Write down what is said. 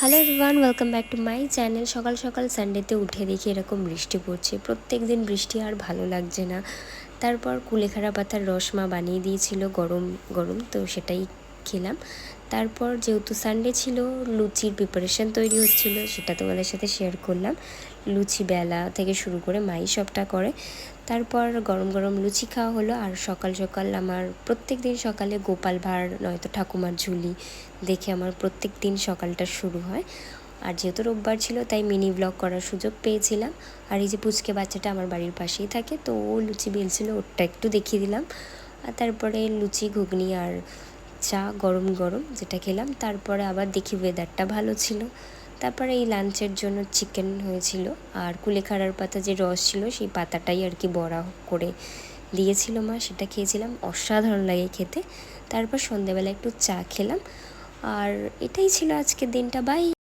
Hello everyone, welcome back to my channel. সকাল সকাল সানডেতে উঠে দেখি এরকম বৃষ্টি পড়ছে। প্রত্যেক দিন বৃষ্টি আর ভালো লাগছে না। তারপর কুলেখাড়া পাতার রস মা বানিয়ে দিয়েছিল গরম গরম, তো সেটাই খেলাম। তারপর যেহেতু সানডে ছিল, লুচির প্রিপারেশান তৈরি হচ্ছিলো, সেটা তোমাদের সাথে শেয়ার করলাম। লুচি বেলা থেকে শুরু করে মাই সবটা করে। তারপর গরম গরম লুচি খাওয়া হলো। আর সকাল সকাল আমার প্রত্যেক দিন সকালে গোপাল ভাঁড় নয়তো ঠাকুমার ঝুলি দেখে আমার প্রত্যেক দিন সকালটা শুরু হয়। আর যেহেতু রোববার ছিল তাই মিনি ব্লগ করার সুযোগ পেয়েছিলাম। আর এই যে পুচকে বাচ্চাটা আমার বাড়ির পাশেই থাকে, তো ও লুচি বেলছিল, ওরটা একটু দেখিয়ে দিলাম। আর তারপরে লুচি ঘুগনি আর চা গরম গরম যেটা খেলাম। তারপরে আবার দেখি ওয়েদারটা ভালো ছিল। তারপরে এই লাঞ্চের জন্য চিকেন হয়েছিল, আর কুলেখাড়ার পাতা যে রস ছিল সেই পাতাটাই আর কি বড়া করে দিয়েছিল মা, সেটা খেয়েছিলাম, অসাধারণ লাগে খেতে। তারপর সন্ধ্যাবেলা একটু চা খেলাম। আর এটাই ছিল আজকের দিনটা। বাই।